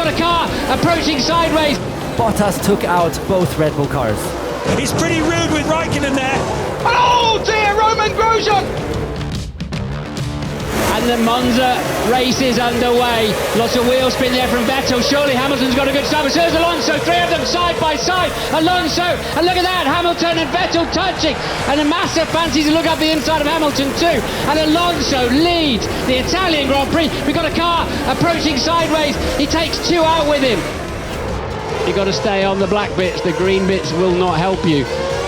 got a car approaching sideways. Bottas took out both Red Bull cars. He's pretty rude with Raikkonen there. Oh dear, Roman Grosjean! And the Monza race is underway. Lots of wheel spin there from Vettel. Surely Hamilton's got a good start. Here's Alonso, three of them side by side. Alonso, and look at that, Hamilton and Vettel touching. And Massa fancies to look up the inside of Hamilton too. And Alonso leads the Italian Grand Prix. We've got a car approaching sideways. He takes two out with him. You've got to stay on the black bits. The green bits will not help you.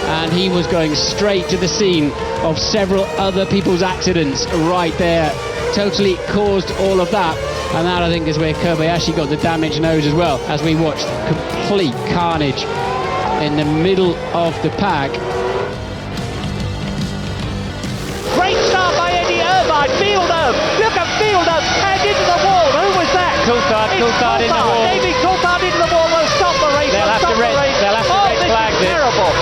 And he was going straight to the scene of several other people's accidents right there. Totally caused all of that, and that I think is where Kobayashi got the damaged nose as well, as we watched complete carnage in the middle of the pack. Great start by Eddie Irvine. Fielder, look at Fielder, and into the wall. Who was that? Coulthard in the wall. David Coulthard into the wall. Will stop the race. They'll have to red flag this. Terrible.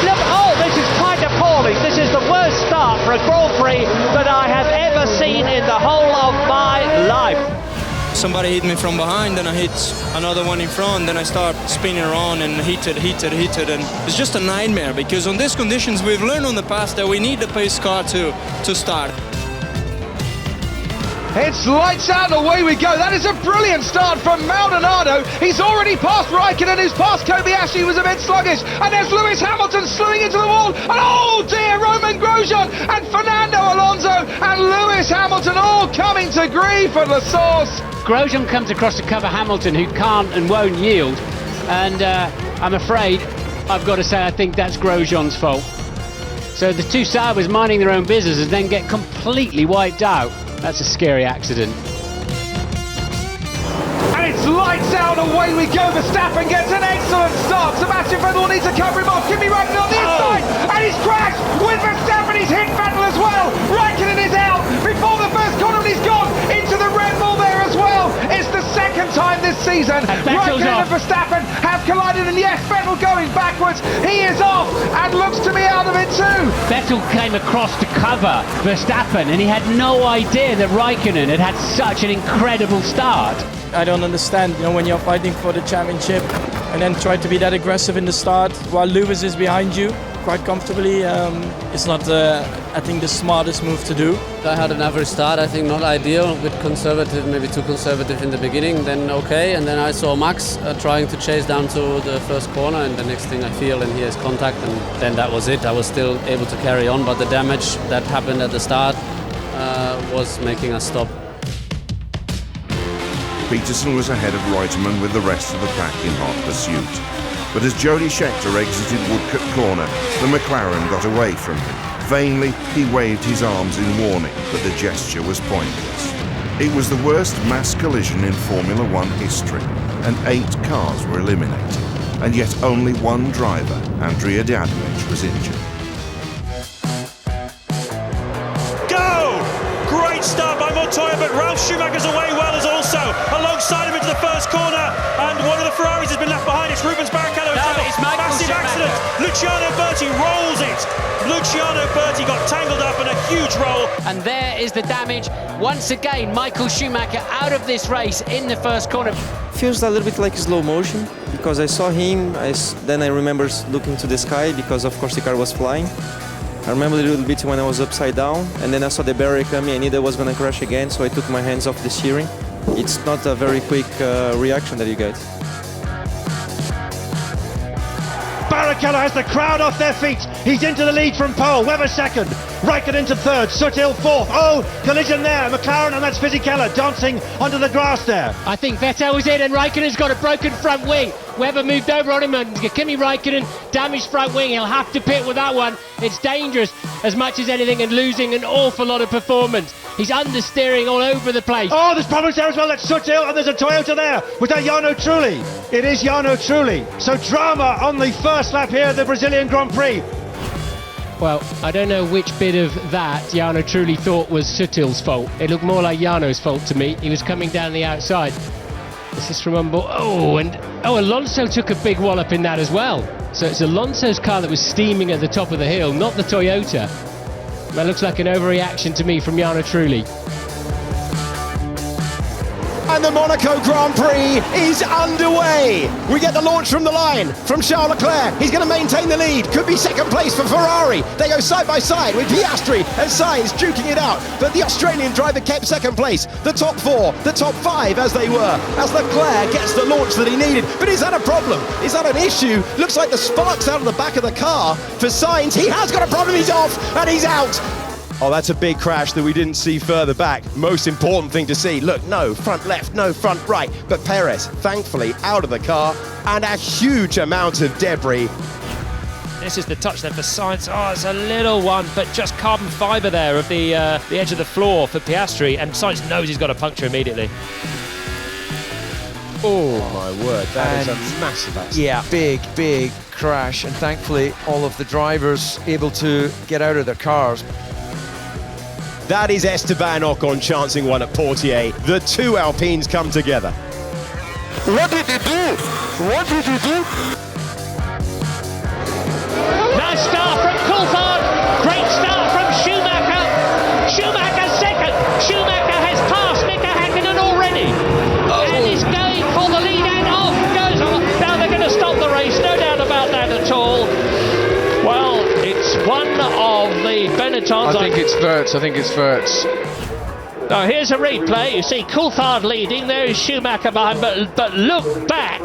Look, this is quite appalling. This is the worst start for a Grand Prix that I have ever seen in the whole of my life. Somebody hit me from behind, then I hit another one in front, then I start spinning around and hit it, and it's just a nightmare, because on these conditions we've learned on the past that we need the pace car to start. It's lights out and away we go. That is a brilliant start from Maldonado. He's already passed Raikkonen, who's passed Kobayashi, was a bit sluggish. And there's Lewis Hamilton slewing into the wall. And oh dear, Roman Grosjean and Fernando Alonso and Lewis Hamilton all coming to grief at La Source. Grosjean comes across to cover Hamilton, who can't and won't yield. And I'm afraid, I've got to say, I think that's Grosjean's fault. So the two Saubers minding their own business and then get completely wiped out. That's a scary accident. And it's lights out, away we go. Verstappen gets an excellent start. Sebastian Vettel will need to cover him off. Kimi Raikkonen on the inside, and he's crashed with Verstappen. He's hit Vettel as well. Raikkonen is out before the first corner, and he's gone into the Red Bull there as well. It's the second time this season Raikkonen and Verstappen have collided, and yes, Vettel going backwards. He is off and looks to be out of it too. Vettel came across to cover Verstappen, and he had no idea that Raikkonen had had such an incredible start. I don't understand, when you're fighting for the championship and then try to be that aggressive in the start while Lewis is behind you quite comfortably. It's not, I think, the smartest move to do. I had an average start, I think not ideal, a bit conservative, maybe too conservative in the beginning, then okay, and then I saw Max trying to chase down to the first corner, and the next thing I feel and hear is contact, and then that was it. I was still able to carry on, but the damage that happened at the start was making us stop. Peterson was ahead of Reutemann with the rest of the pack in hot pursuit. But as Jody Scheckter exited Woodcote Corner, the McLaren got away from him. Vainly, he waved his arms in warning, but the gesture was pointless. It was the worst mass collision in Formula One history, and 8 cars were eliminated, and yet only one driver, Andrea Dadovich, was injured. Great start by Montoya, but Ralf Schumacher's away well as also alongside him into the first corner, and one of the Ferraris has been left behind. It's Rubens Barrichello. Massive accident. Luciano Berti rolls it. Luciano Berti got tangled up in a huge roll. And there is the damage. Once again, Michael Schumacher out of this race in the first corner. Feels a little bit like slow motion, because I saw him, then I remember looking to the sky, because of course the car was flying. I remember a little bit when I was upside down, and then I saw the barrier coming. I knew that was going to crash again, so I took my hands off the steering. It's not a very quick reaction that you get. Barrichello has the crowd off their feet. He's into the lead from pole. Webber second. Raikkonen into third. Sutil fourth. Oh, collision there. McLaren, and that's Fisichella dancing under the grass there. I think Vettel was in, and Raikkonen's got a broken front wing. Webber moved over on him, and Kimi Raikkonen damaged front wing. He'll have to pit with that one. It's dangerous as much as anything, and losing an awful lot of performance. He's understeering all over the place. Oh, there's problems there as well. That's Sutil, and there's a Toyota there. Was that Jarno Trulli? It is Jarno Trulli. So drama on the first lap here at the Brazilian Grand Prix. Well, I don't know which bit of that Jarno Trulli thought was Sutil's fault. It looked more like Jarno's fault to me. He was coming down the outside. This is from on board. Alonso took a big wallop in that as well. So it's Alonso's car that was steaming at the top of the hill, not the Toyota. That looks like an overreaction to me from Jarno Trulli. and the Monaco Grand Prix is underway. We get the launch from the line from Charles Leclerc. He's going to maintain the lead. Could be second place for Ferrari. They go side by side with Piastri and Sainz duking it out. But the Australian driver kept second place. The top four, the top five as they were, as Leclerc gets the launch that he needed. But is that a problem? Is that an issue? Looks like the sparks out of the back of the car for Sainz. He has got a problem. He's off and he's out. Oh, that's a big crash that we didn't see further back. Most important thing to see. Look, no front left, no front right. But Perez, thankfully, out of the car, and a huge amount of debris. This is the touch then for Sainz. Oh, it's a little one, but just carbon fibre there of the edge of the floor for Piastri, and Sainz knows he's got a puncture immediately. Oh my word, that is a massive accident. Yeah, big crash, and thankfully all of the drivers able to get out of their cars. That is Esteban Ocon chancing one at Portier. The two Alpines come together. What did he do? What did he do? Nice start from Coulthard. Great start from Schumacher. Schumacher second. Schumacher has passed Mika Häkkinen already. And is going for the lead and off goes. Now they're going to stop the race, no doubt about that at all. Well, it's one of the Benettons. I think it's Wirtz. Now here's a replay. You see Coulthard leading. There is Schumacher behind, but look back,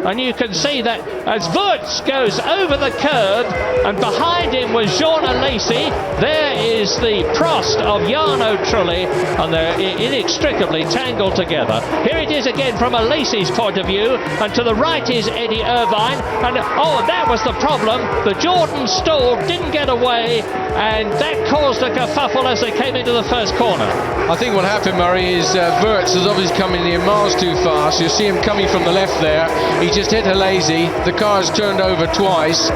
and you can see that as Wirtz goes over the curb, and behind him was Jean Alesi. There is the Prost of Jarno Trulli, and they're inextricably tangled together. Here it is again from Alesi's point of view, and to the right is Eddie Irvine. And oh, that was the problem. The Jordan stalled, didn't get away, and that caused a kerfuffle as they came into the first corner. I think what happened, Murray, is Wirtz has obviously come in here miles too fast. You see him coming from the left there. He just hit Alesi. The car's turned over twice.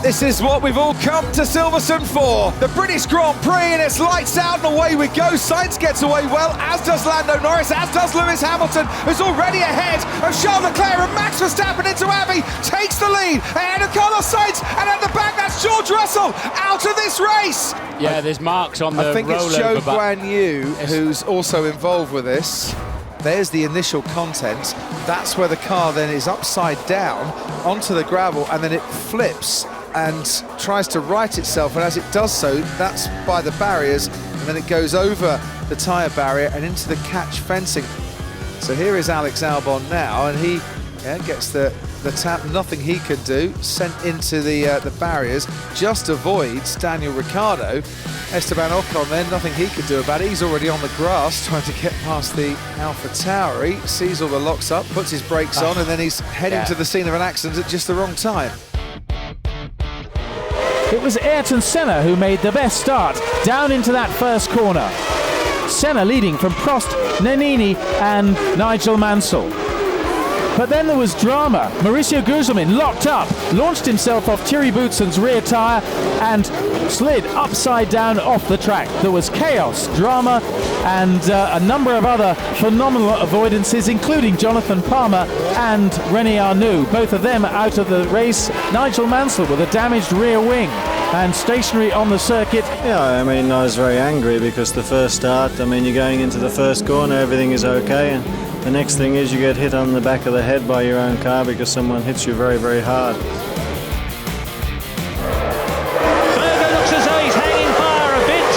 This is what we've all come to Silverstone for. The British Grand Prix, and it's lights out and away we go. Sainz gets away well, as does Lando Norris, as does Lewis Hamilton, who's already ahead of Charles Leclerc, and Max Verstappen into Abbey, takes the lead ahead of Carlos Sainz, and at the back that's George Russell out of this race. Yeah, there's marks on the rollover. I think it's Zhou Guanyu who's also involved with this. There's the initial content. That's where the car then is upside down onto the gravel, and then it flips and tries to right itself, and as it does so, that's by the barriers, and then it goes over the tyre barrier and into the catch fencing. So here is Alex Albon now, and he gets the tap. Nothing he can do, sent into the barriers, just avoids Daniel Ricciardo. Esteban Ocon then, nothing he could do about it. He's already on the grass trying to get past the AlphaTauri, sees all the locks up, puts his brakes on, and then he's heading to the scene of an accident at just the wrong time. It was Ayrton Senna who made the best start down into that first corner. Senna leading from Prost, Nannini and Nigel Mansell. But then there was drama. Mauricio Gugelmin locked up, launched himself off Thierry Boutsen's rear tyre and slid upside down off the track. There was chaos, drama and a number of other phenomenal avoidances, including Jonathan Palmer and René Arnoux, both of them out of the race. Nigel Mansell with a damaged rear wing and stationary on the circuit. Yeah, I mean, I was very angry because the first start, I mean, you're going into the first corner, everything is okay, and the next thing is you get hit on the back of the head by your own car because someone hits you very, very hard. Berger looks as though he's hanging fire a bit.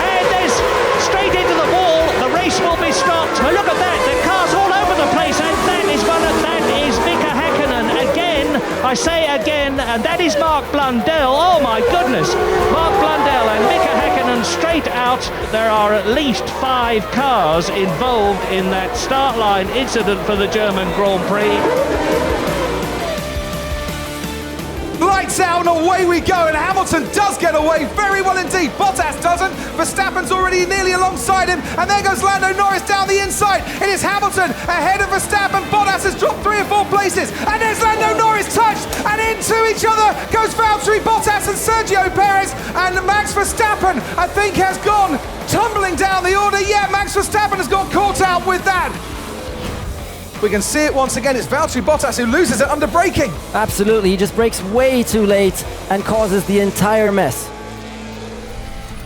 And there's straight into the wall. The race will be stopped. Oh, look at that. The car's all over the place. And that is Mika Häkkinen again. I say again. And that is Mark Blundell. Oh, my goodness. Mark Blundell and Mika Häkkinen straight out. There are at least 5 cars involved in that start line incident for the German Grand Prix. Lights out and away we go, and Hamilton does get away very well indeed. Bottas doesn't. Verstappen's already nearly alongside him, and there goes Lando Norris down the inside. It is Hamilton ahead of Verstappen. Bottas has dropped 3 or 4 places, and there's Lando Norris touched, and into each other goes Valtteri Bottas and Sergio Perez, and Max Verstappen, I think, has gone tumbling down the order. Yeah, Max Verstappen has got caught out with that. We can see it once again. It's Valtteri Bottas who loses it under braking. Absolutely, he just brakes way too late and causes the entire mess.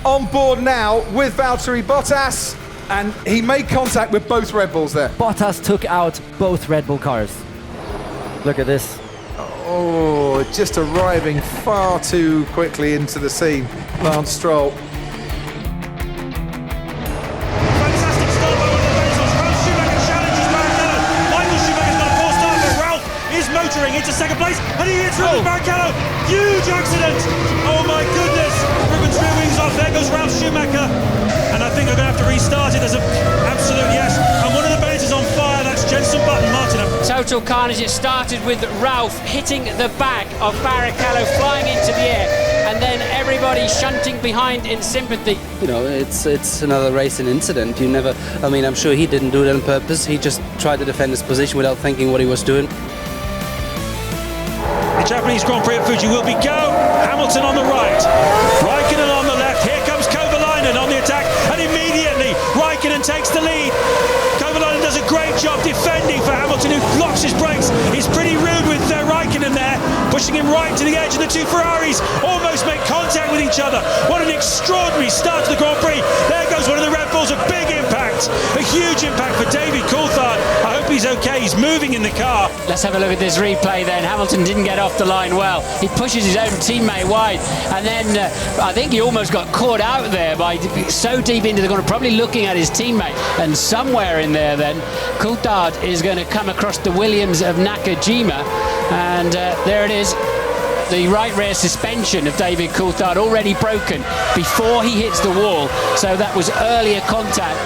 On board now with Valtteri Bottas. And he made contact with both Red Bulls there. Bottas took out both Red Bull cars. Look at this. Oh, just arriving far too quickly into the scene, Lance Stroll. Fantastic start by one of the Benzels. Ralf Schumacher challenges Barrichello. Michael Schumacher's got a poor start, but Ralph is motoring into second place, and he hits Rubens Barrichello. Huge accident. Oh my goodness. Rubens rear wings off. There goes Ralf Schumacher. And I think I'm going to have to restart it. There's an absolute yes. And one of the Benzels is on fire. That's Jenson Button, Martin. Total carnage. It started with Ralph hitting the back of Barrichello, flying into the air, and then everybody shunting behind in sympathy. You know, it's another racing incident. You never, I mean, I'm sure he didn't do it on purpose. He just tried to defend his position without thinking what he was doing. The Japanese Grand Prix at Fuji will be go. Hamilton on the right, Raikkonen on the left. Here comes Kovalainen on the attack, and immediately Raikkonen takes the lead. Kovalainen does a great job defending for Hamilton, who blocks his brakes. He's pretty rude with Raikkonen there, pushing him right to the edge, and the two Ferraris almost make contact with each other. What an extraordinary start to the Grand Prix. There goes one of the Red Bulls, a big impact, a huge impact for David Coulthard. I hope he's okay, he's moving in the car. Let's have a look at this replay then. Hamilton didn't get off the line well. He pushes his own teammate wide, and then I think he almost got caught out there by so deep into the corner, probably looking at his teammate, and somewhere in there then Coulthard is going to come across the Williams of Nakajima, and there it is. The right rear suspension of David Coulthard already broken before he hits the wall, so that was earlier contact.